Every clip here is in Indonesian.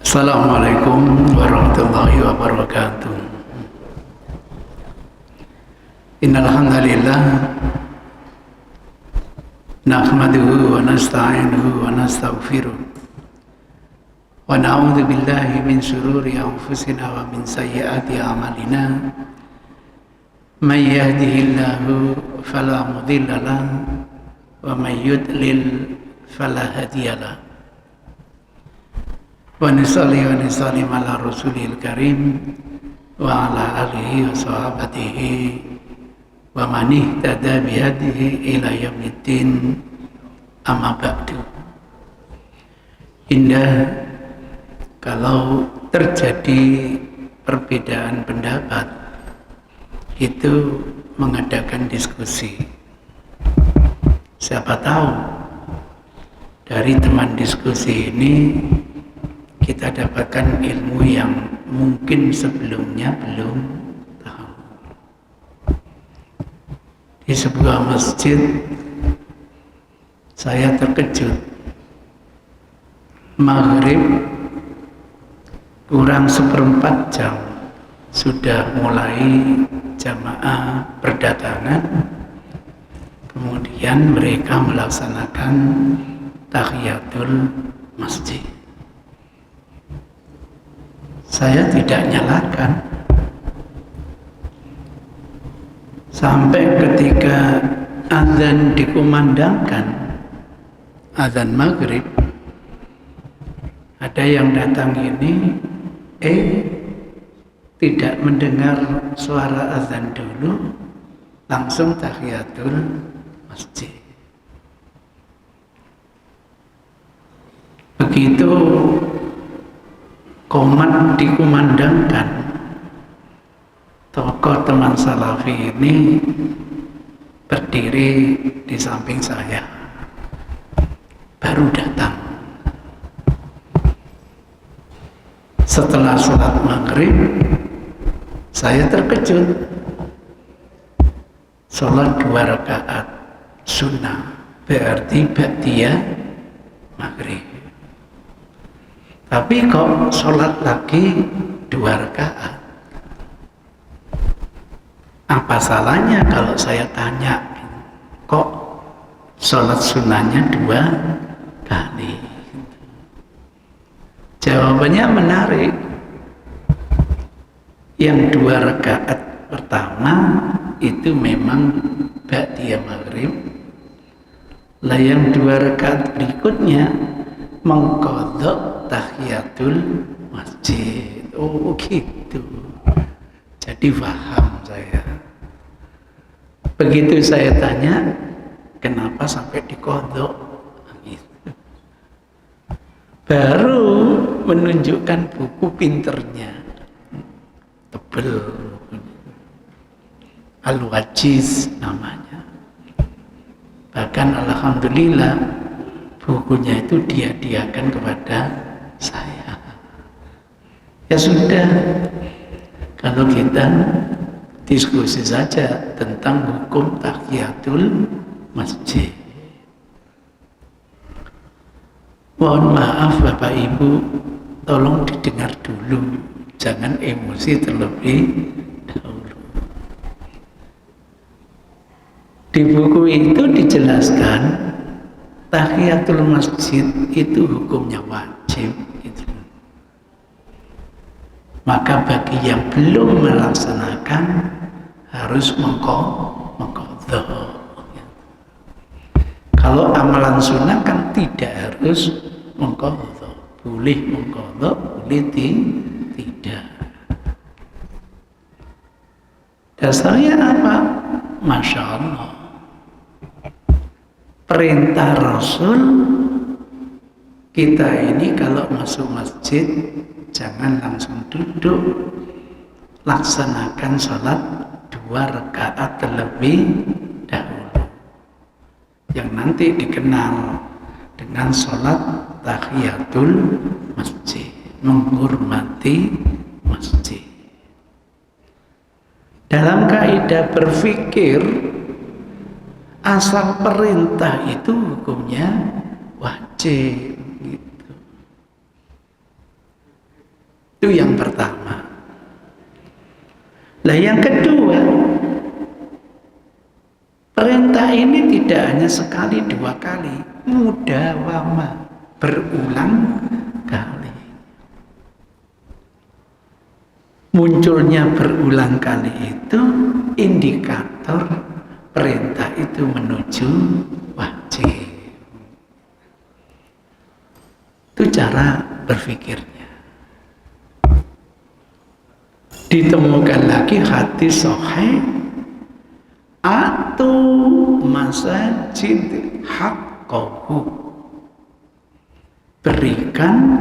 Assalamualaikum warahmatullahi wabarakatuh. Innal hamdalillah nahmaduhu wa nasta'inuhu wa nastaghfiruh wa na'udzu billahi min shururi anfusina wa min sayyiati a'malina. May yahdihillahu fala mudilla lahu wa may yudlil fala hadiya lahu. Wa nusalli wa nusallim ala rasulil karim wa ala alihi wa sahabatihi wa man ihtada bihadihi ila yaumiddin, amma ba'du. Indah kalau terjadi perbedaan pendapat itu mengadakan diskusi. Siapa tahu dari teman diskusi ini kita dapatkan ilmu yang mungkin sebelumnya belum tahu. Di sebuah masjid saya terkejut. Maghrib kurang 1/4 jam sudah mulai jamaah berdatangan, kemudian mereka melaksanakan tahiyatul masjid. Saya tidak nyalakan sampai ketika azan dikumandangkan, azan maghrib, ada yang datang ini tidak mendengar suara azan dulu, langsung tahiyatul masjid. Begitu komat dikumandangkan, tokoh teman salafi ini berdiri di samping saya, baru datang. Setelah sholat maghrib, saya terkejut. Sholat 2 rakaat sunnah, berarti ba'diyah maghrib. Tapi kok sholat lagi 2 rakaat? Apa salahnya kalau saya tanya, kok sholat sunnahnya 2 kali? Jawabannya menarik. Yang 2 rakaat pertama itu memang ba'diyah maghrib. Lah yang 2 rakaat berikutnya mengqadha tahiyatul masjid. Oh gitu. Jadi paham saya. Begitu saya tanya, kenapa sampai diqadha? Gitu. Baru menunjukkan buku pinternya. Tebel. Al-Wajiz namanya. Bahkan alhamdulillah bukunya itu dihadiahkan kepada saya. Ya sudah, kalau kita diskusi saja tentang hukum tahiyatul masjid. Mohon maaf Bapak Ibu, tolong didengar dulu, jangan emosi terlebih dahulu. Di buku itu dijelaskan tahiyatul masjid itu hukumnya wajib gitu. Maka bagi yang belum melaksanakan harus mengqadha. Kalau amalan sunnah kan tidak harus mengqadha, boleh mengqadha, boleh tidak. Dasarnya apa? Masya Allah, perintah Rasul kita ini kalau masuk masjid jangan langsung duduk, laksanakan sholat 2 rakaat terlebih dahulu, yang nanti dikenal dengan sholat tahiyatul masjid, menghormati masjid. Dalam kaidah berfikir, asal perintah itu hukumnya wajib gitu. Itu yang pertama. Lah yang kedua, perintah ini tidak hanya sekali dua kali, mudawama, berulang kali. Munculnya berulang kali itu indikator perintah itu menuju wajib. Itu cara berpikirnya. Ditemukan lagi hadis sahih, atu masajid haqqahu, berikan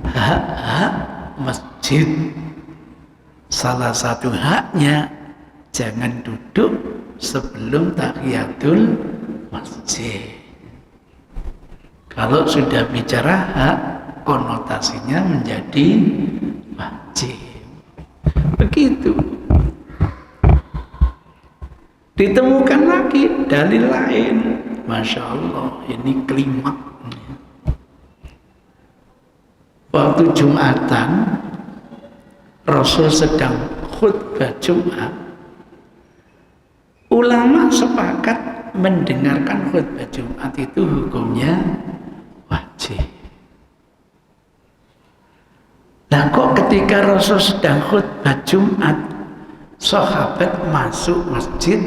hak-hak masjid. Salah satu haknya, jangan duduk sebelum tahiyatul masjid. Kalau sudah bicara hak, konotasinya menjadi wajib. Begitu. Ditemukan lagi dalil lain. Masya Allah, ini klimaknya. Waktu Jumatan, Rasul sedang khutbah Jumat. Ulama sepakat mendengarkan khutbah Jumat itu hukumnya wajib. Nah kok ketika Rasul sedang khutbah Jumat, sahabat masuk masjid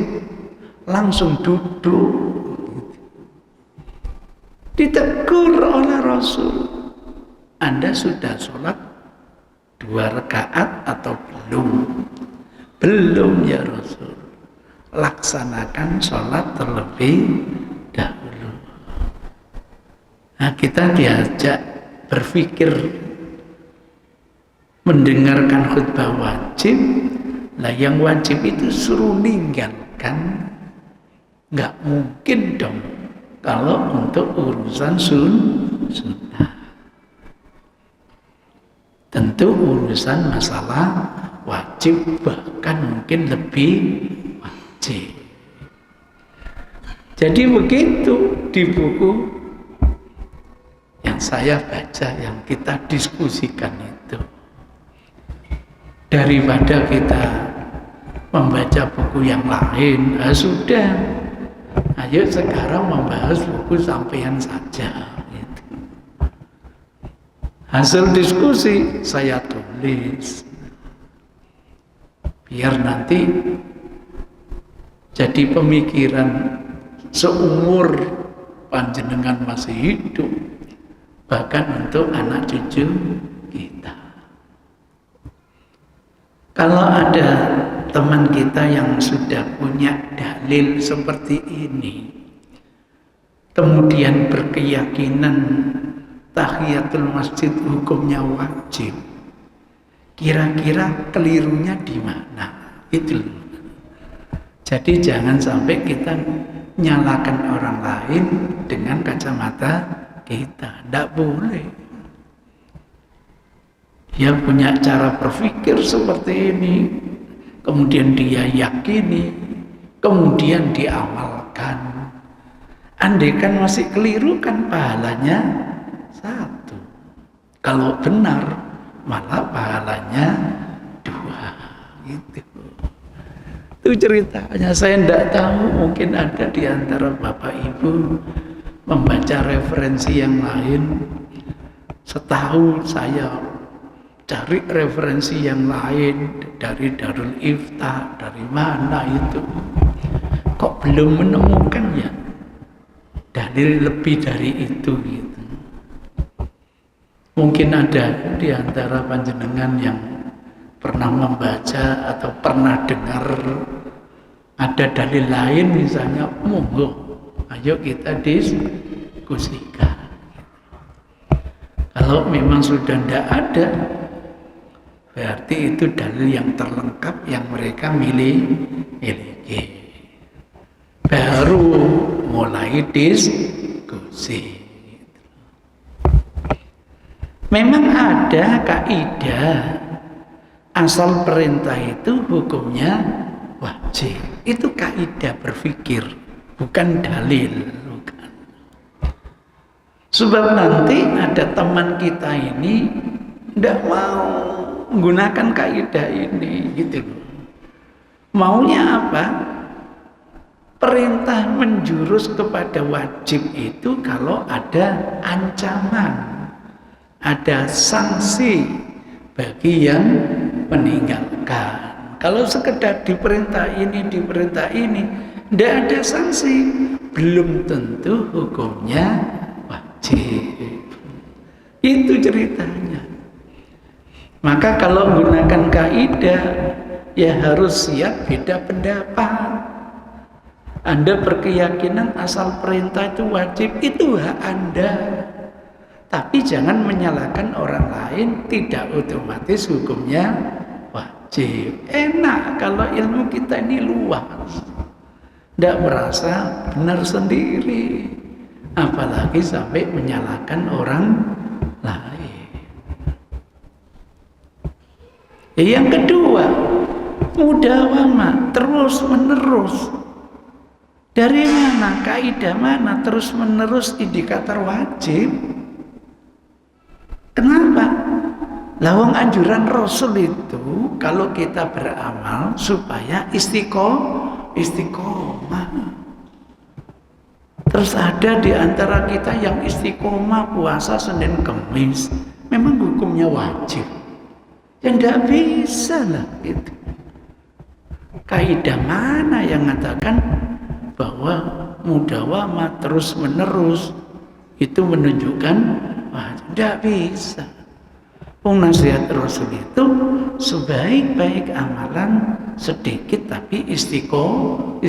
langsung duduk, ditegur oleh Rasul, Anda sudah sholat 2 rakaat atau belum? Belum ya Rasul. Laksanakan sholat terlebih dahulu. Nah kita diajak berpikir, mendengarkan khutbah wajib. Lah yang wajib itu suruh ninggalkan, nggak mungkin dong kalau untuk urusan sunnah. Tentu urusan masalah wajib bahkan mungkin lebih wajib. Jadi begitu di buku yang saya baca, yang kita diskusikan itu. Daripada kita membaca buku yang lain, sudah. Ayo sekarang membahas buku sampean saja. Hasil diskusi saya tulis, biar nanti jadi pemikiran seumur panjenengan masih hidup, bahkan untuk anak cucu kita. Kalau ada teman kita yang sudah punya dalil seperti ini, kemudian berkeyakinan tahiyatul masjid hukumnya wajib, kira-kira kelirunya di mana? Itu. Jadi jangan sampai kita nyalakan orang lain dengan kacamata kita. Tidak boleh. Dia punya cara berpikir seperti ini, kemudian dia yakini, kemudian diamalkan. Andaikan masih keliru kan pahalanya 1. Kalau benar malah pahalanya 2. Gitu. Itu ceritanya. Saya tidak tahu, mungkin ada di antara Bapak Ibu membaca referensi yang lain. Setahu saya cari referensi yang lain dari Darul Ifta, dari mana itu. Kok belum menemukan ya dalil lebih dari itu gitu. Mungkin ada di antara panjenengan yang pernah membaca atau pernah dengar ada dalil lain, misalnya monggo, ayo kita diskusikan. Kalau memang sudah tidak ada, berarti itu dalil yang terlengkap yang mereka miliki. Baru mulai diskusi. Memang ada kaidah asal perintah itu hukumnya wajib. Itu kaidah berpikir, bukan dalil. Bukan. Sebab nanti ada teman kita ini tidak mau menggunakan kaidah ini gitu loh. Maunya apa? Perintah menjurus kepada wajib itu kalau ada ancaman, ada sanksi bagi yang meninggalkan. Kalau sekedar diperintah ini, tidak ada sanksi, belum tentu hukumnya wajib. Itu ceritanya. Maka kalau menggunakan kaidah, ya harus siap beda pendapat. Anda berkeyakinan asal perintah itu wajib, itu hak Anda. Tapi jangan menyalahkan orang lain, tidak otomatis hukumnya wajib. Enak kalau ilmu kita ini luas, tidak merasa benar sendiri, apalagi sampai menyalahkan orang lain. Yang kedua, mudawamah, terus menerus. Dari mana, kaidah mana terus menerus indikator wajib? Kenapa? Lawang anjuran Rasul itu kalau kita beramal supaya istiqomah. Terus ada di antara kita yang istiqomah puasa Senin Kemis, memang hukumnya wajib. Ya tidak bisa lah itu. Kaidah mana yang mengatakan bahwa mudawamah terus menerus itu menunjukkan wajib? Tidak bisa. Nasihat Rasul itu sebaik-baik amalan sedikit tapi istiqomah.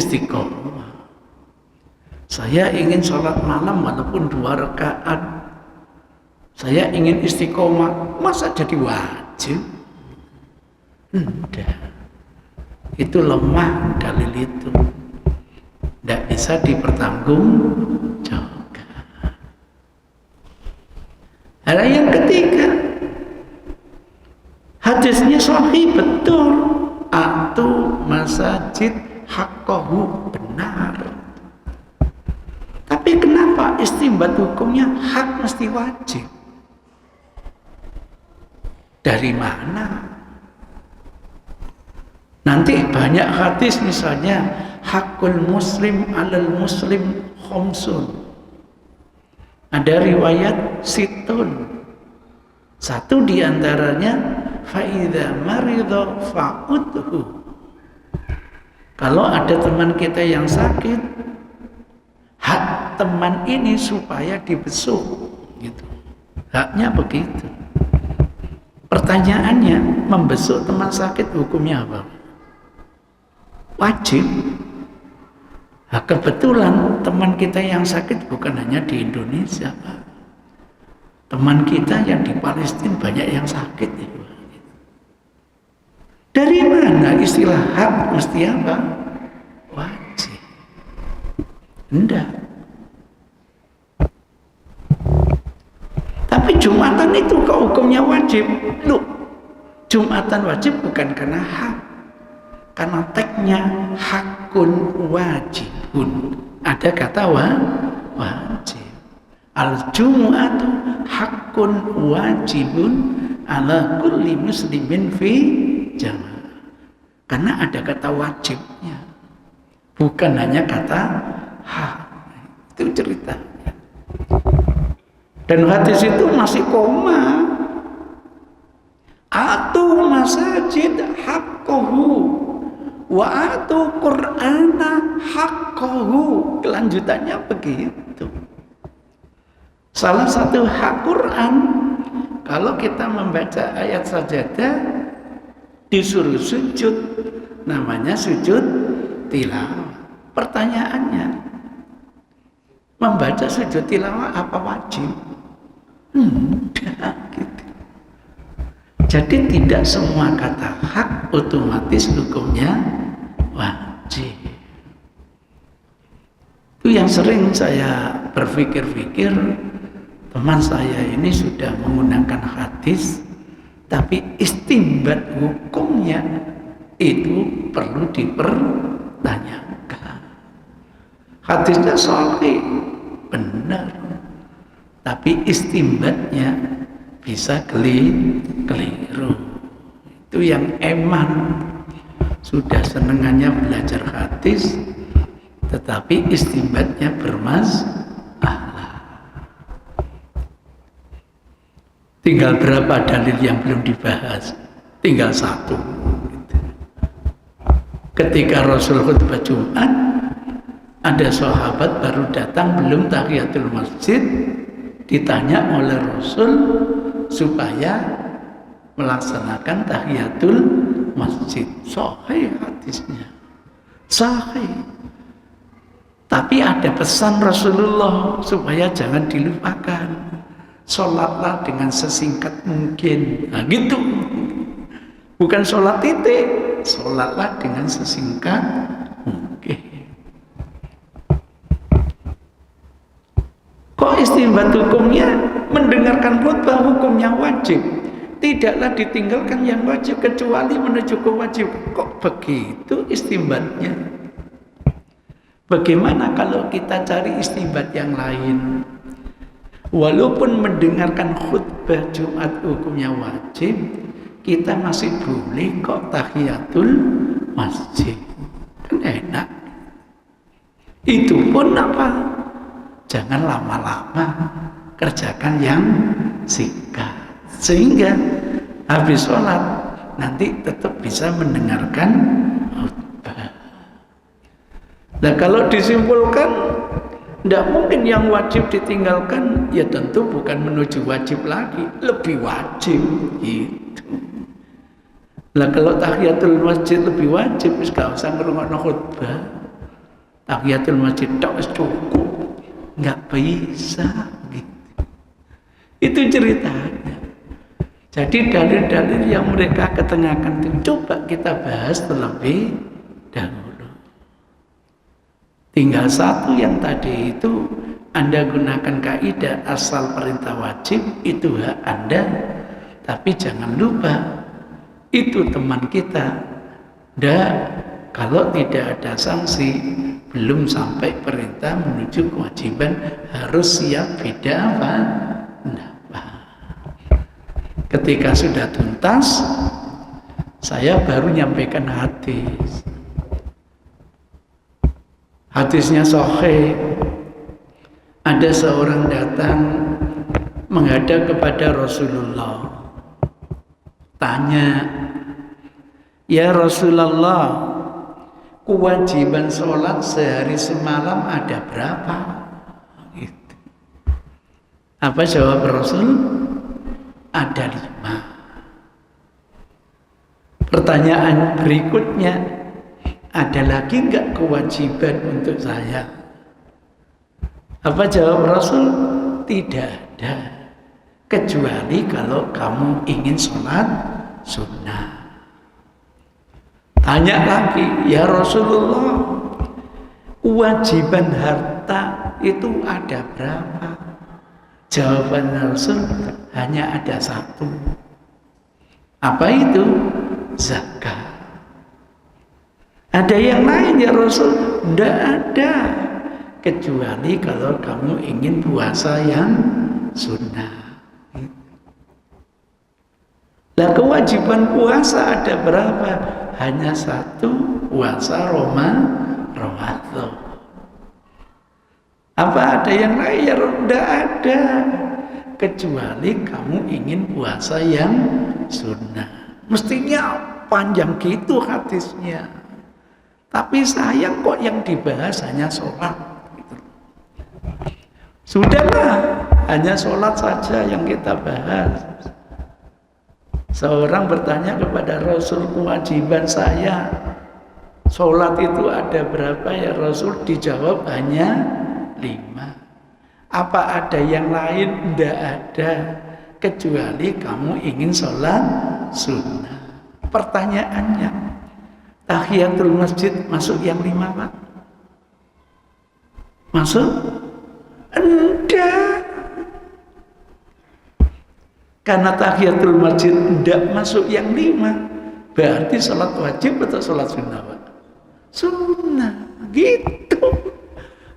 Saya ingin sholat malam walaupun 2 rakaat. Saya ingin istiqomah, masa jadi wajib? Tidak. Itu lemah dalil itu. Tidak bisa dipertanggungjawabkan. Hal yang ketiga, hadisnya sahih betul. Atu masajid haqqahu, benar. Tapi kenapa istimbat hukumnya hak mesti wajib? Dari mana? Nanti banyak hadis misalnya hakul muslim alal muslim khomsun. Ada riwayat situn. Satu diantaranya faidha maridho fa'udhu. Kalau ada teman kita yang sakit, hak teman ini supaya dibesuk, gitu. Haknya begitu. Pertanyaannya, membesuk teman sakit hukumnya apa? Wajib. Nah, kebetulan teman kita yang sakit bukan hanya di Indonesia, Pak. Teman kita yang di Palestina banyak yang sakit. Dari mana istilah hak mesti apa? Wajib. Enggak. Tapi Jumatan itu kok hukumnya wajib? Loh, Jumatan wajib bukan karena hak. Karena teksnya hakun wajibun. Ada kata wajib. Al-jumu'atu hakun wajibun ala kulli muslimin fi jamaah. Karena ada kata wajibnya, bukan hanya kata hak. Itu ceritanya. Dan hadis itu masih koma. Atu masajid haqqahu wa atu qur'ana haqqahu. Kelanjutannya begitu. Salah satu hak Quran, kalau kita membaca ayat sajadah disuruh sujud, namanya sujud tilawah. Pertanyaannya, membaca sujud tilawah apa wajib? Enggak, gitu. Jadi tidak semua kata hak otomatis hukumnya wajib. Itu yang sering saya berpikir-pikir. Teman saya ini sudah menggunakan hadis, tapi istinbat hukumnya itu perlu dipertanyakan. Hadisnya sahih, benar, tapi istinbatnya bisa keliru. Itu yang eman. Sudah senengannya belajar hadis, tetapi istinbatnya bermasalah. Tinggal berapa dalil yang belum dibahas? Tinggal satu. Ketika Rasul khutbah Jumat, ada sahabat baru datang belum tahiyatul masjid, ditanya oleh Rasul supaya melaksanakan tahiyatul masjid. Sahih hadisnya, sahih. Tapi ada pesan Rasulullah supaya jangan dilupakan. Sholatlah dengan sesingkat mungkin. Nah gitu. Bukan sholat titik, sholatlah dengan sesingkat mungkin. Kok istinbat hukumnya mendengarkan khutbah hukumnya wajib? Tidaklah ditinggalkan yang wajib kecuali menuju ke wajib. Kok begitu istinbatnya? Bagaimana kalau kita cari istinbat yang lain? Walaupun mendengarkan khutbah Jumat hukumnya wajib, kita masih boleh kok tahiyatul masjid. Kan enak. Itu pun apa? Jangan lama-lama, kerjakan yang singkat. Sehingga habis sholat nanti tetap bisa mendengarkan khutbah. Nah kalau disimpulkan, tidak mungkin yang wajib ditinggalkan, ya tentu bukan menuju wajib lagi, lebih wajib gitu. Lah kalau tahiyatul masjid lebih wajib, wis gak usah ngrungokno khutbah. Tahiyatul masjid tok wis cukup. Enggak bisa gitu. Itu ceritanya. Jadi dalil-dalil yang mereka ketengahkan itu coba kita bahas terlebih dahulu. Tinggal satu yang tadi itu, Anda gunakan kaidah asal perintah wajib itu hak Anda, tapi jangan lupa itu teman kita. Kalau tidak ada sanksi, belum sampai perintah menuju kewajiban, harus siap beda apa? Ketika sudah tuntas, saya baru nyampaikan hadis. Hadisnya sahih. Ada seorang datang menghadap kepada Rasulullah. Tanya, ya Rasulullah, kewajiban sholat sehari semalam ada berapa? Gitu. Apa jawab Rasul? Ada 5. Pertanyaan berikutnya, ada lagi enggak kewajiban untuk saya? Apa jawab Rasul? Tidak ada, kecuali kalau kamu ingin sholat sunnah. Tanya lagi, ya Rasulullah, kewajiban harta itu ada berapa? Jawaban Rasul, hanya ada 1. Apa itu? Zakat. Ada yang lain ya Rasul? Tidak ada, kecuali kalau kamu ingin puasa yang sunnah. Lah kewajiban puasa ada berapa? Hanya 1, puasa Ramadan. Apa ada yang lain? Ya tidak ada, kecuali kamu ingin puasa yang sunnah. Mestinya panjang gitu hadisnya, tapi sayang kok yang dibahas hanya sholat gitu. Sudahlah, hanya sholat saja yang kita bahas. Seorang bertanya kepada Rasul, kewajiban saya sholat itu ada berapa ya Rasul? Dijawab hanya 5. Apa ada yang lain? Tidak ada, kecuali kamu ingin sholat sunnah. Pertanyaannya, tahiyatul masjid masuk yang 5 Pak? Masuk? Enggak. Karena tahiyatul masjid tidak masuk yang 5, berarti sholat wajib atau sholat sunnah Pak? Sunnah, gitu.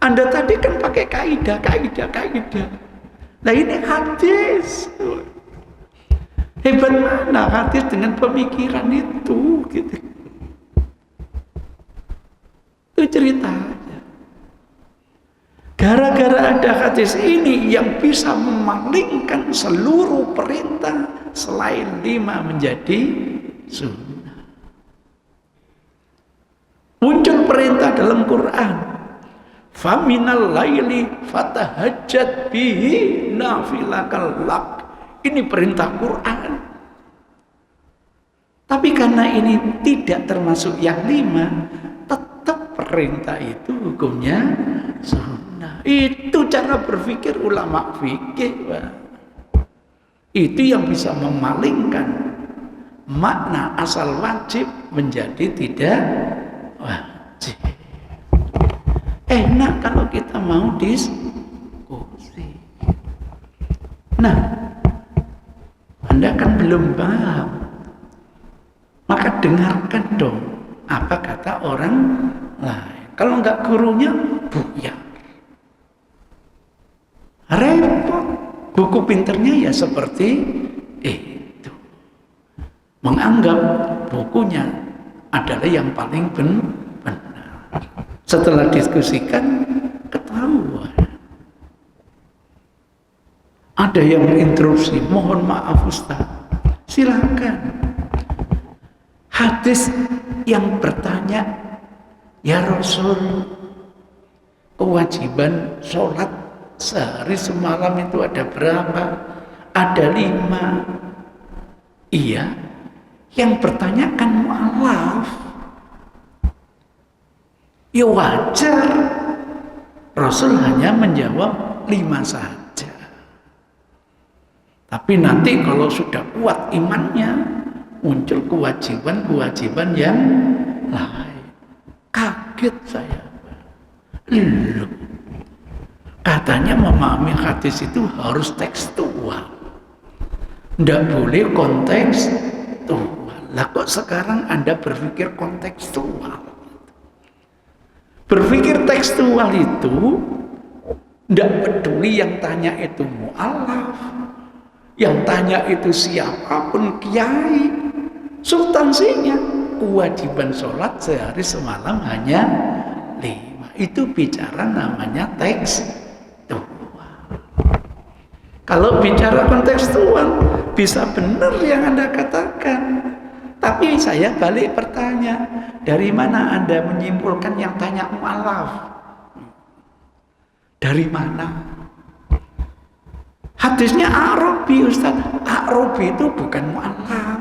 Anda tadi kan pakai kaidah. Nah ini hadis. Hebat mana hadis dengan pemikiran itu, gitu. Itu ceritanya. Gara-gara ada hadis ini yang bisa memalingkan seluruh perintah selain 5 menjadi sunnah. Muncul perintah dalam Quran. Faminal laili fatahajjat bihi nafilakal lak. Ini perintah Quran. Tapi karena ini tidak termasuk yang 5, tetap perintah itu hukumnya sunnah. Itu cara berpikir ulama fikih, Pak. Itu yang bisa memalingkan makna asal wajib menjadi tidak wajib. Enak kalau kita mau diskusi. Nah, Anda kan belum paham, maka dengarkan dong apa kata orang lain. Kalau enggak gurunya buyar, repot. Buku pinternya ya seperti itu, menganggap bukunya adalah yang paling benar. Setelah diskusikan ketahuan. Ada yang interupsi, mohon maaf Ustaz. Silakan. Hadis yang bertanya, ya Rasul, kewajiban sholat sehari semalam itu ada berapa? Ada 5. Iya. Yang bertanya kan mu'alaf. Ya wajar. Rasul hanya menjawab 5 saja. Tapi nanti kalau sudah kuat imannya, muncul kewajiban-kewajiban yang lain. Kaget saya. Loh, katanya memahami hadis itu harus tekstual. Tidak boleh kontekstual. Lah kok sekarang Anda berpikir kontekstual? Berpikir tekstual itu tidak peduli yang tanya itu mu'alaf, yang tanya itu siapapun, kiai. Substansinya kewajiban sholat sehari semalam hanya 5. Itu bicara namanya tekstual. Kalau bicara kontekstual bisa benar yang Anda katakan. Tapi saya balik bertanya, dari mana Anda menyimpulkan yang tanya mu'alaf? Dari mana? Hadisnya A'rabi, Ustaz. A'rabi itu bukan mu'alaf.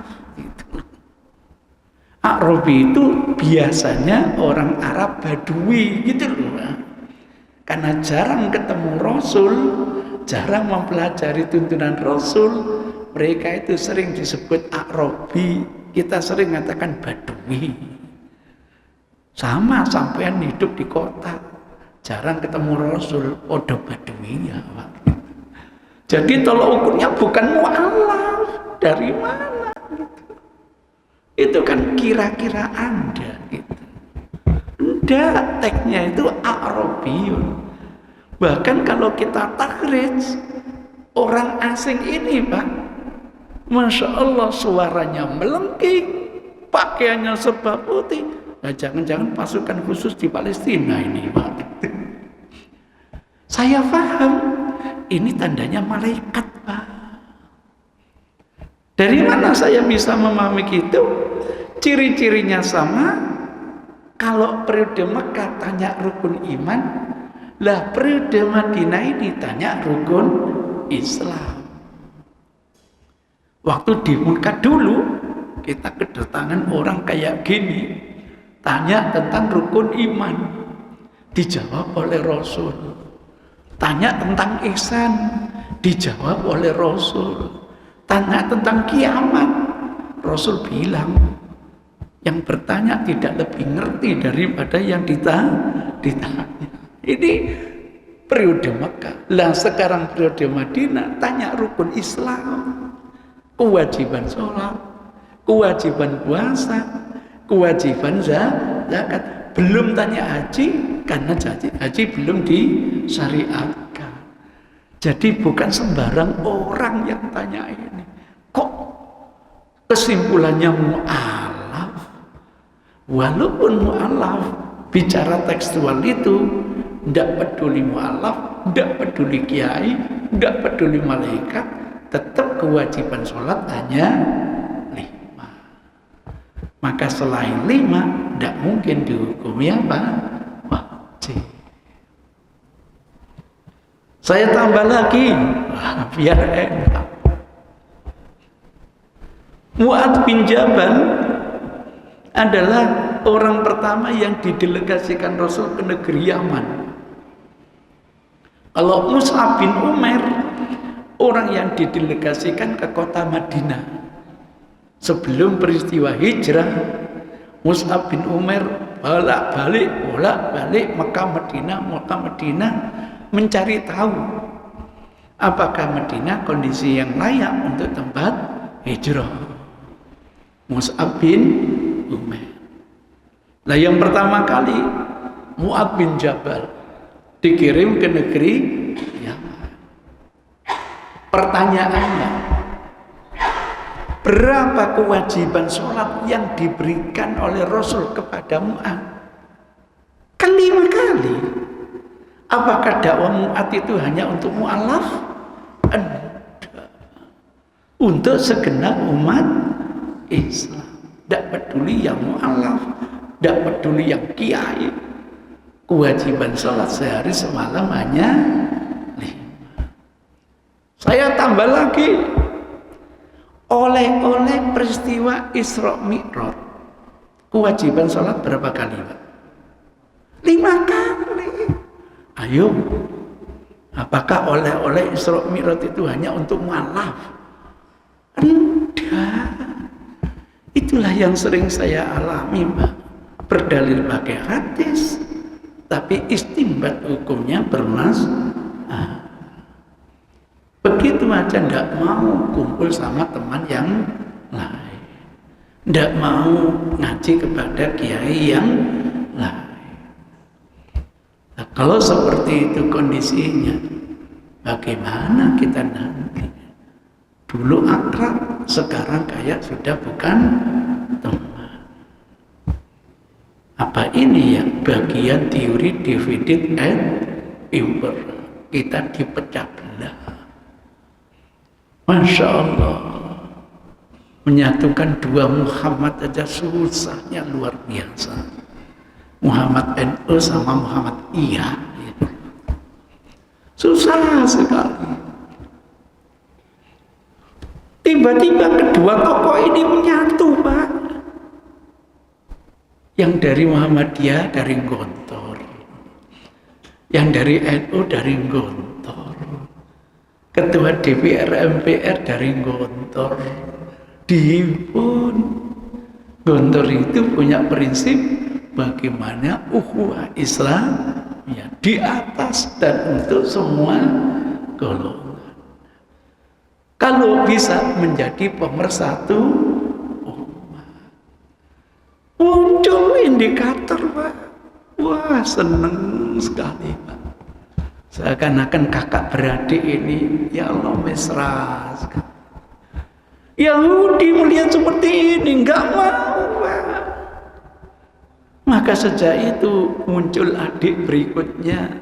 A'rabi itu biasanya orang Arab Badui, gitu loh. Karena jarang ketemu Rasul, jarang mempelajari tuntunan Rasul, mereka itu sering disebut A'rabi. Kita sering mengatakan Badui. Sama sampean hidup di kota, jarang ketemu Rasul, podo Badui ya, Pak. Jadi tolak ukurnya bukan mu'alaf. Dari mana? Gitu. Itu kan kira-kira Anda. Gitu. Enggak, teksnya itu A'rabiyun. Bahkan kalau kita takhrij, orang asing ini Pak, Masya Allah suaranya melengking, pakaiannya serba putih. Nah, jangan-jangan pasukan khusus di Palestina ini Pak. Saya paham. Ini tandanya malaikat, Pak. Dari mana saya bisa memahami itu? Ciri-cirinya sama. Kalau periode Mekah tanya rukun iman, lah periode Madinah ini tanya rukun Islam. Waktu di Mekah dulu, kita kedatangan orang kayak gini, tanya tentang rukun iman, dijawab oleh Rasul. Tanya tentang ihsan, dijawab oleh Rasul. Tanya tentang kiamat, Rasul bilang, yang bertanya tidak lebih ngerti daripada yang ditanya. Ini periode Mekah. Lah sekarang periode Madinah, tanya rukun Islam, kewajiban sholat, kewajiban puasa, kewajiban zakat. Belum tanya haji, karena haji belum disyariatkan. Jadi bukan sembarang orang yang tanya ini. Kok Kesimpulannya mu'alaf. Walaupun mu'alaf bicara tekstual itu, tidak peduli mu'alaf, tidak peduli kiai, tidak peduli malaikat, tetap kewajiban sholat hanya 5. Maka selain 5 tidak mungkin dihukumi apa? Wajib. Saya tambah lagi, biar enak. Mu'adz bin Jabal adalah orang pertama yang didelegasikan Rasul ke negeri Yaman. Kalau Mus'ab bin Umair, orang yang didelegasikan ke kota Madinah. Sebelum peristiwa hijrah, Mus'ab bin Umair bolak-balik Mekah Madinah mencari tahu apakah Madinah kondisi yang layak untuk tempat hijrah. Mus'ab bin Umair. Nah, yang pertama kali Mu'adz bin Jabal dikirim ke negeri Yaman. Pertanyaannya, berapa kewajiban sholat yang diberikan oleh Rasul kepada Mu'adz? Kan 5 kali. Apakah dakwah Mu'adz itu hanya untuk mu'alaf? Enggak. Untuk segenap umat Islam. Tidak peduli yang mu'alaf, tidak peduli yang kiai. Kewajiban sholat sehari semalam hanya 5. Saya tambah lagi, oleh peristiwa Isra Mi'raj, kewajiban sholat berapa kali, Pak? 5 kali. Ayo, apakah oleh Isra Mi'raj itu hanya untuk mu'alaf? Enggak. Itulah yang sering saya alami, Pak. Berdalil pakai hadis, tapi istinbat hukumnya bermasalah. Begitu aja tidak mau kumpul sama teman yang lain, tidak mau ngaji kepada kiai yang lain. Nah, kalau seperti itu kondisinya, bagaimana kita nanti? Dulu akrab, sekarang kayak sudah bukan teman. Apa ini ya bagian teori divide and impera? Kita dipecah belah. Masya Allah, menyatukan 2 Muhammad aja susahnya luar biasa. Muhammad NU sama Muhammad Iya, susah sekali. Tiba-tiba kedua tokoh ini menyatu, Pak. Yang dari Muhammadiyah dari Gontor, yang dari NU dari Gontor, ketua DPR MPR dari Gontor. Dihimpun. Gontor itu punya prinsip bagaimana ukhuwah Islam ya, di atas dan untuk semua golongan. Kalau bisa menjadi pemersatu umat, muncul indikator, Pak. Wah, seneng sekali, Pak. Seakan-akan kakak beradik ini, ya Allah, mesra sekali. Yahudi melihat seperti ini, enggak mau, Pak. Maka sejak itu muncul adik berikutnya,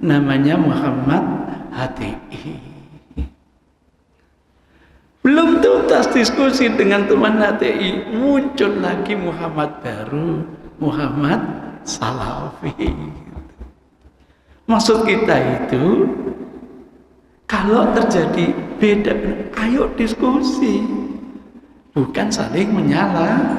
namanya Muhammad HTI. Belum tuntas diskusi dengan teman HTI, muncul lagi Muhammad baru, Muhammad Salafi. Maksud kita itu, kalau terjadi beda, ayo diskusi, bukan saling menyalahkan.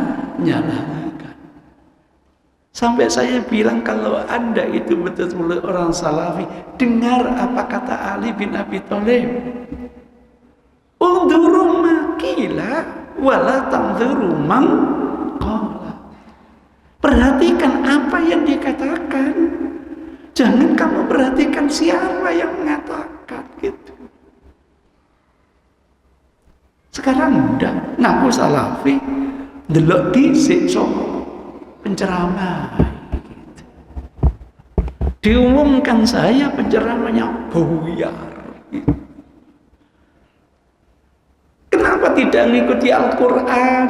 Sampai saya bilang, kalau Anda itu betul-betul orang Salafi, dengar apa kata Ali bin Abi Thalib. Unduru makila wala tanzuru man qala. Perhatikan apa yang dikatakan. Jangan kamu perhatikan siapa yang mengatakan gitu. Sekarang enggak, ngaku Salafi, delok dhisik sapa penceramah gitu. Diumumkan saya penceramahnya buyar gitu. Kenapa tidak tidak mengikuti Al-Quran.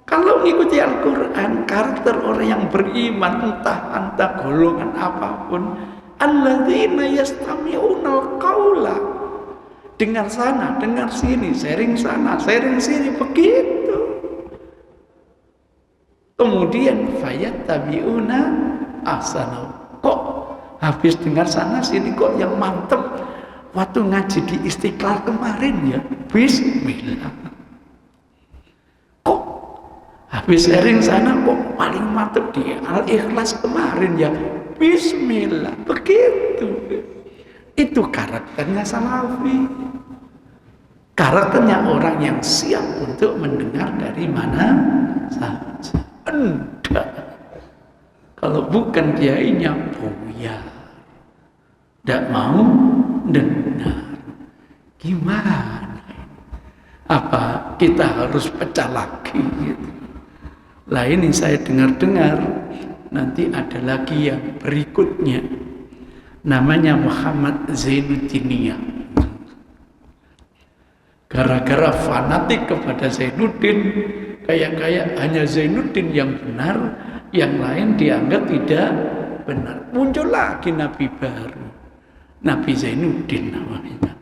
Kalau mengikuti Al-Quran, karakter orang yang beriman, entah golongan apapun, alladzina yastami'unal qaula, dengar sana, dengar sini, sharing sana, sharing sini, begitu. Kemudian fayattabi'una ahsanahu. Kok habis dengar sana sini kok yang mantep waktu ngaji di Istiqlal kemarin ya, bismillah. Kok habis sharing sana kok paling mantep di Al-Ikhlas kemarin ya, bismillah. Begitu. Itu karakternya salafi. Karakternya orang yang siap untuk mendengar dari mana saja. Enggak. Kalau bukan kiainya buyar, tidak mau dengar. Gimana? Apa kita harus pecah lagi gitu? Lah ini saya dengar-dengar nanti ada lagi yang berikutnya, namanya Muhammad Zainuddiniyah. Gara-gara fanatik kepada Zainuddin, kayak hanya Zainuddin yang benar, yang lain dianggap tidak benar. Muncul lagi nabi baru, Nabi Zainuddin namanya.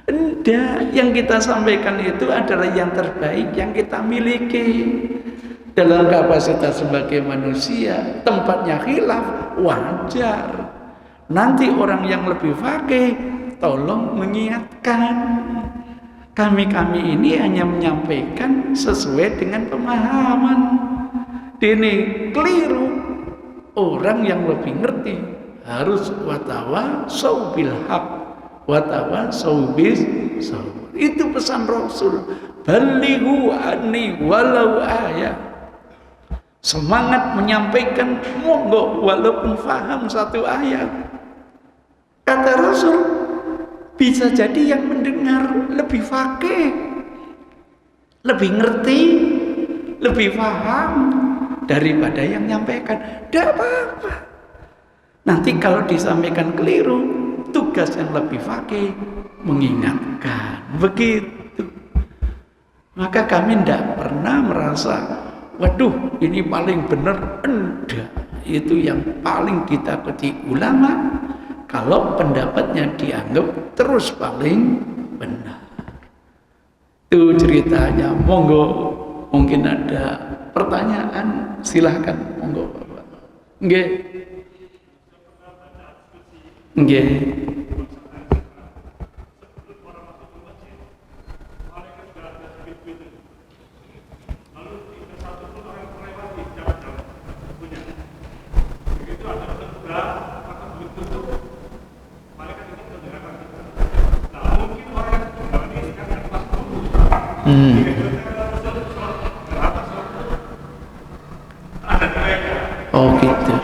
Enggak, yang kita sampaikan itu adalah yang terbaik yang kita miliki. Dalam kapasitas sebagai manusia, tempatnya khilaf, wajar. Nanti orang yang lebih fakih tolong mengingatkan. Kami ini hanya menyampaikan sesuai dengan pemahaman. Ini keliru. Orang yang lebih ngerti harus watawasau bil haq, watawasau bis sabr. Itu pesan Rasul. Balighu anni walau ayat. Semangat menyampaikan, monggo walaupun paham satu ayat. Kata Rasul, bisa jadi yang mendengar lebih fakih, lebih ngerti, lebih paham daripada yang menyampaikan. Tidak apa-apa. Nanti kalau disampaikan keliru, tugas yang lebih fakih mengingatkan. Begitu. Maka kami tidak pernah merasa, waduh ini paling benar. Enggak. Itu yang paling ditakuti ulama. Kalau pendapatnya dianggap terus paling benar. Itu ceritanya. Monggo, mungkin ada pertanyaan, silahkan. Monggo Bapak. Nggih. Nggih. Oh gitu.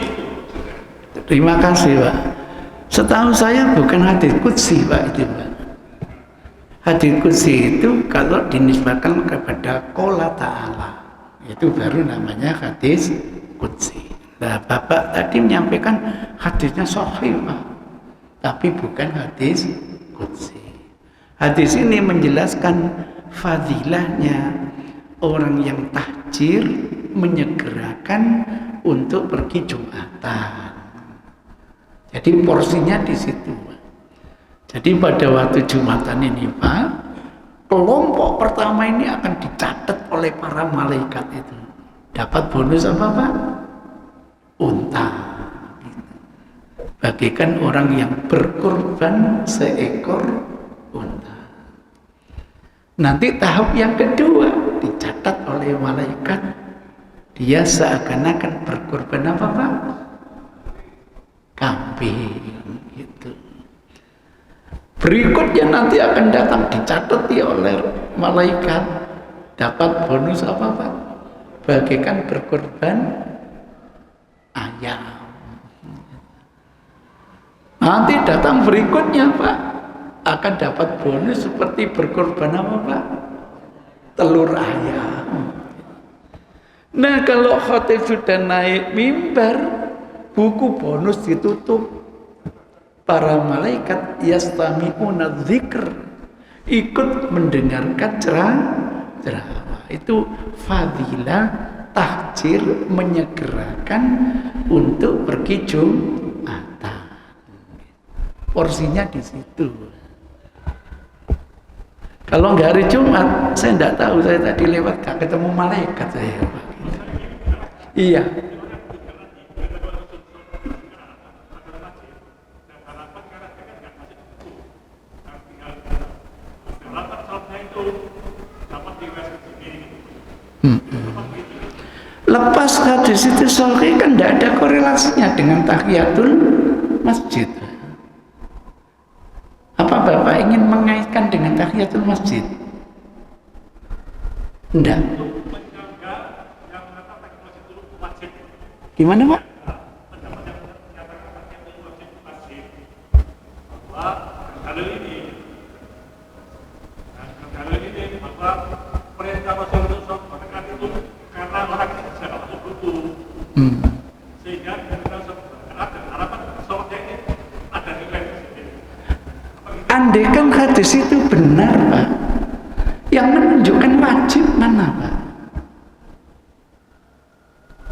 Terima kasih Pak. Setahu saya bukan hadis qudsi Pak itu Pak. Hadis qudsi itu kalau dinisbahkan kepada qala ta'ala, itu baru namanya hadis qudsi. Nah Bapak tadi menyampaikan hadisnya sahih Pak, tapi bukan hadis qudsi. Hadis ini menjelaskan fadilahnya orang yang tahjir, menyegerakan untuk pergi Jumatan. Jadi porsinya di situ. Jadi pada waktu Jumatan ini Pak, kelompok pertama ini akan dicatat oleh para malaikat itu. Dapat bonus apa Pak? Unta. Bagikan orang yang berkorban seekor unta. Nanti tahap yang kedua dicatat oleh malaikat, dia seakan-akan berkorban apa Pak? Kambing gitu. Berikutnya nanti akan datang dicatati oleh malaikat, dapat bonus apa Pak? Bagikan berkorban ayam. Nanti datang berikutnya Pak, akan dapat bonus seperti berkorban apa Pak? Telur ayam. Nah kalau khatib sudah naik mimbar, buku bonus ditutup. Para malaikat yastami'una dzikr, ikut mendengarkan ceramah. Itu fadilah tahjir, menyegerakan untuk pergi Jumatan. Porsinya di situ. Kalau nggak hari Jumat, saya nggak tahu. Saya tadi lewat nggak ketemu malaikat saya. Iya. Lepas hadis itu sahih kan tidak ada korelasinya dengan tahiyatul masjid. Apa Bapak ingin mengaitkan dengan tahiyatul masjid? Tidak. Gimana Pak? Andaikan hadis itu benar Pak, yang menunjukkan wajib mana Pak?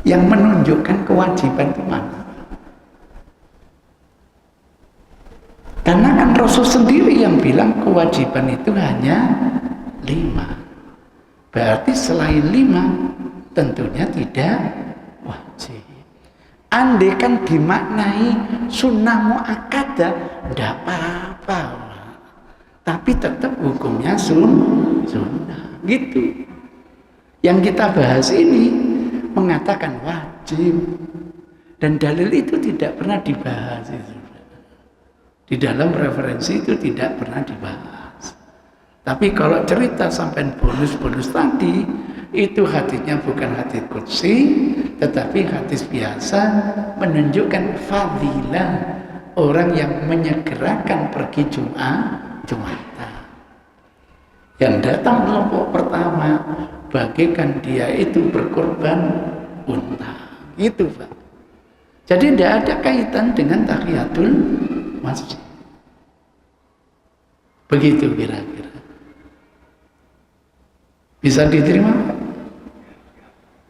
Yang menunjukkan kewajiban itu mana? Karena kan Rasul sendiri yang bilang kewajiban itu hanya 5. Berarti selain 5 tentunya tidak wajib. Andaikan dimaknai sunnah muakkadah, tidak apa-apa, tapi tetap hukumnya sunnah. Gitu. Yang kita bahas ini mengatakan wajib, dan dalil itu tidak pernah dibahas. Di dalam referensi itu tidak pernah dibahas. Tapi kalau cerita sampai bonus-bonus tadi, itu hadisnya bukan hadis qudsi, tetapi hadis biasa menunjukkan fadilah orang yang menyegerakan pergi Jumatan. Yang datang kelompok pertama, bagaikan dia itu berkorban unta. Itu Pak. Jadi tidak ada kaitan dengan tahiyatul masjid. Begitu kira-kira. Bisa diterima Pak?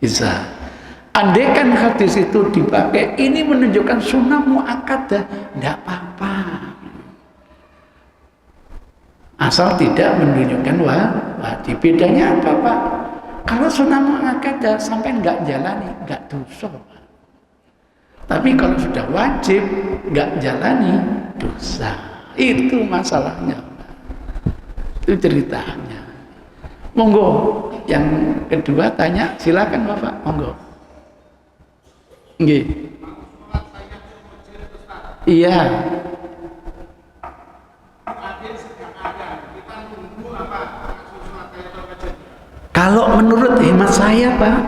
Bisa. Andaikan hadis itu dipakai, ini menunjukkan sunnah muakkadah, tidak apa-apa. Asal tidak menunjukkan wajib. Bedanya apa Pak? Kalau sunnah muakkadah sampai nggak jalani, nggak dosa Pak. Tapi kalau sudah wajib, nggak jalani, dosa. Itu masalahnya Pak. Itu ceritanya. Monggo, yang kedua tanya, silakan Bapak, monggo. Nggih. Iya. Kalau menurut hemat saya Pak,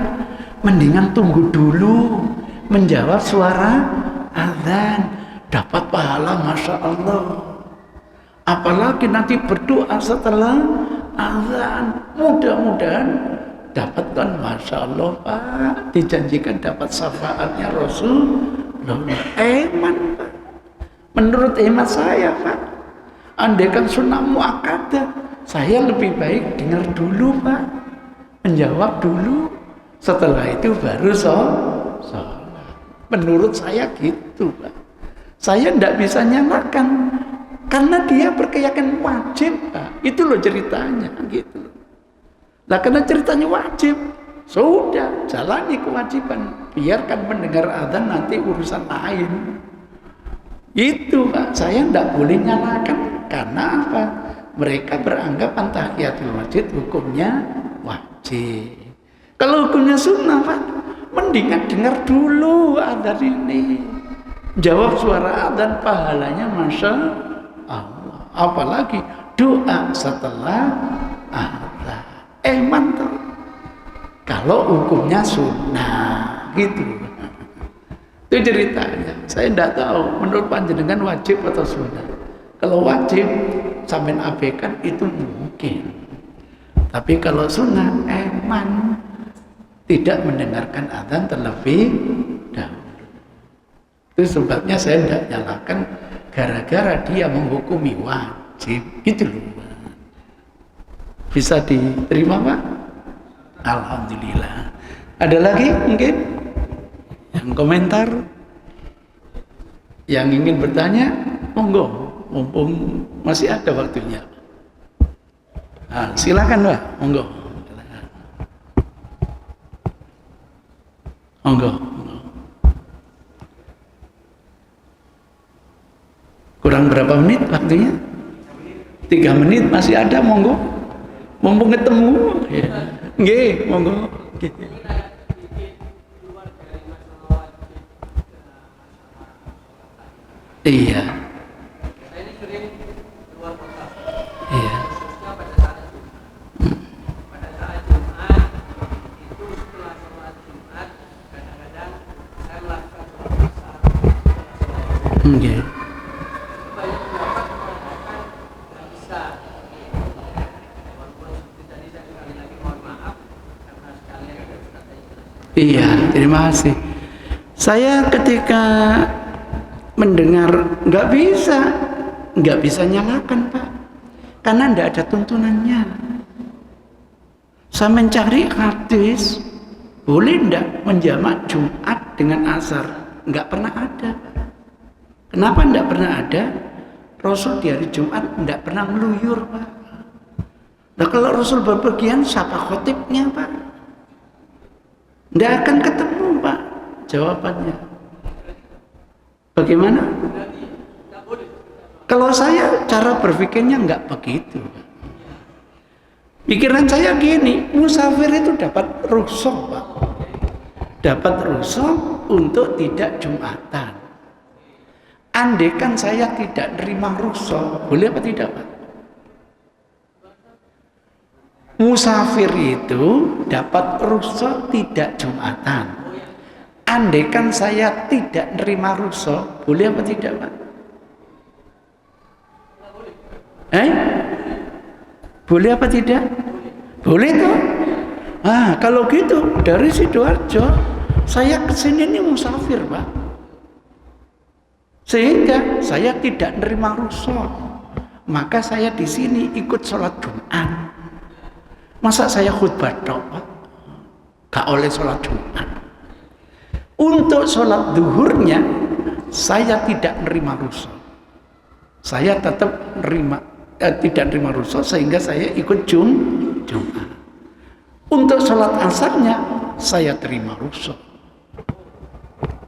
mendingan tunggu dulu menjawab suara azan, dapat pahala Masya Allah. Apalagi nanti berdoa setelah azan, mudah-mudahan dapatkan Masya Allah Pak, dijanjikan dapat syafaatnya Rasulullah. Eman Pak, menurut hemat saya Pak, andaikan sunnah muakkadah, saya lebih baik dengar dulu Pak, menjawab dulu, setelah itu baru sholat. Menurut saya gitu Pak. Saya tidak bisa nyalakan, karena dia berkeyakinan wajib Pak. Itu loh ceritanya gitu. Nah karena ceritanya wajib, sudah jalani kewajiban, biarkan mendengar azan nanti urusan lain. Itu Pak, saya tidak boleh nyalakan. Karena apa? Mereka beranggapan tahiyatul masjid hukumnya wajib. Kalau hukumnya sunnah Pak, mendingan dengar dulu azan ini, jawab suara azan, pahalanya Masya Allah. Apalagi doa setelah azan. Mantap. Kalau hukumnya sunnah, gitu. Itu ceritanya. Saya tidak tahu menurut panjenengan wajib atau sunnah. Kalau wajib sampai abaikan itu mungkin. Tapi kalau sunnah, tidak mendengarkan azan terlebih dahulu. Itu sebabnya saya tidak nyalakan gara-gara dia menghukumi wajib, gitu loh. Bisa diterima Pak? Alhamdulillah. Ada lagi mungkin yang komentar, yang ingin bertanya, monggo, mumpung masih ada waktunya. Nah, silakan Pak, monggo. Monggo. Kurang berapa menit waktunya? 3 menit masih ada, monggo. Mumpung ketemu. Ya. Nggih, monggo. Iya. Iya. Okay. Iya, terima kasih. Saya ketika mendengar nggak bisa nyalakan Pak, karena nggak ada tuntunannya. Saya mencari hadis, boleh nggak menjamak Jumat dengan asar? Nggak pernah ada. Kenapa nggak pernah ada? Rasul di hari Jumat nggak pernah meluyur Pak. Nah kalau Rasul berpergian, siapa khotibnya Pak? Nggak akan ketemu Pak jawabannya. Bagaimana? Kalau saya cara berpikirnya nggak begitu. Pikiran saya gini, musafir itu dapat rukhsah Pak. Dapat rukhsah untuk tidak Jumatan. Andaikan saya tidak nerima rukhsah, boleh apa tidak Pak? Musafir itu dapat rukhsah tidak Jumatan. Andaikan saya tidak nerima rukhsah, boleh apa tidak Pak? Boleh apa tidak? Boleh toh? Ah, kalau gitu dari Sidoarjo saya kesini ini musafir Pak. Sehingga saya tidak nerima rukhsah. Maka saya di sini ikut sholat Jumat. Masa saya khutbah tok Pak? Gak oleh sholat Jumat. Untuk sholat duhurnya saya tidak nerima rukhsah. Saya tetap tidak nerima rukhsah sehingga saya ikut Jumat. Untuk sholat asarnya saya terima rukhsah.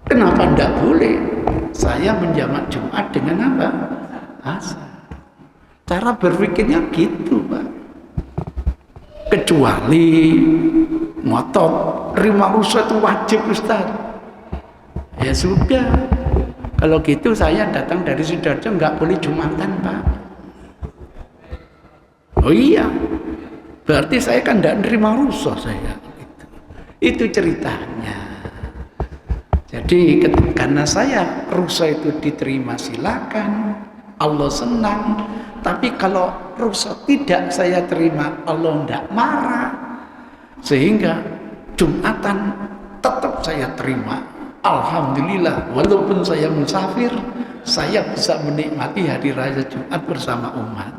Kenapa tidak boleh? Saya menjamak Jumat dengan apa? Asar. Cara berpikirnya gitu Pak. Kecuali ngotot terima rukhsah itu wajib Ustaz. Ya sudah. Kalau gitu saya datang dari Sidoarjo nggak boleh Jumatan Pak. Oh iya. Berarti saya kan nggak nerima rukhsah saya. Itu ceritanya. Jadi karena saya rukhsah itu diterima silakan, Allah senang. Tapi kalau rukhsah tidak saya terima, Allah tidak marah. Sehingga Jumatan tetap saya terima. Alhamdulillah, walaupun saya musafir, saya bisa menikmati hari raya Jumat bersama umat.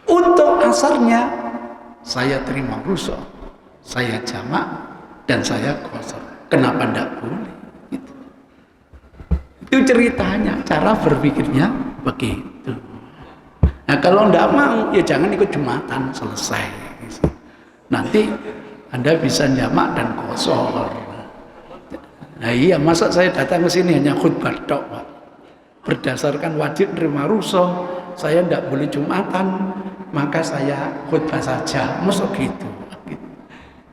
Untuk asarnya, saya terima rukhsah, saya jamak dan saya qashar. Kenapa tidak boleh? Itu ceritanya, cara berpikirnya begitu. Nah kalau tidak mau, ya jangan ikut Jumatan, selesai. Nanti Anda bisa jamak dan qashar. Nah iya, masa saya datang ke sini hanya khutbah tok Pak. Berdasarkan wajib nerima rukhsah, saya tidak boleh Jumatan, maka saya khutbah saja. Masa gitu.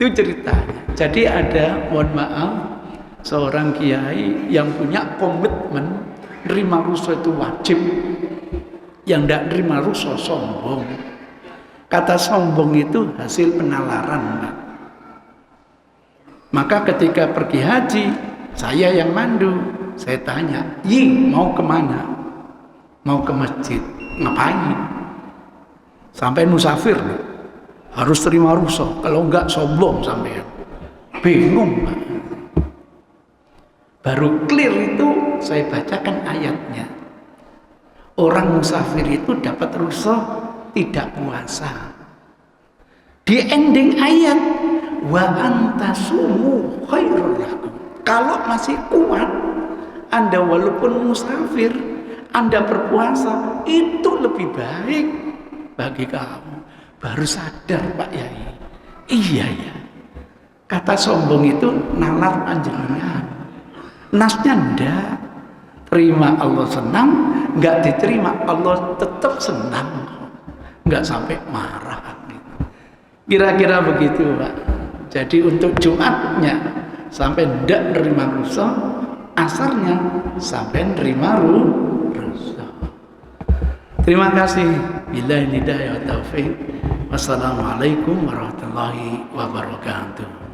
Itu ceritanya. Jadi ada, mohon maaf, seorang kiai yang punya komitmen nerima rukhsah itu wajib. Yang tidak nerima rukhsah sombong. Kata sombong itu hasil penalaran Pak. Maka ketika pergi haji, saya yang mandu. Saya tanya, mau kemana? Mau ke masjid. Ngapain? Sampai musafir harus terima rukhsah. Kalau enggak sombong sampai. Bingung Pak. Baru clear itu saya bacakan ayatnya. Orang musafir itu dapat rukhsah tidak puasa. Di ending ayat, wa antasumu khairul lakum. Kalau masih kuat, Anda walaupun musafir, Anda berpuasa, itu lebih baik bagi kamu. Baru sadar Pak Yai. Iya ya. Kata sombong itu nalar panjenengan. Nasnya ndak. Terima Allah senang, nggak diterima Allah tetap senang, nggak sampai marah. Kira-kira begitu Pak. Jadi untuk Jumatnya sampai ndak nerima rusa, asarnya sampai nerima rusa. Terima kasih. Billahi hidayah wa taufik. Wassalamualaikum warahmatullahi wabarakatuh.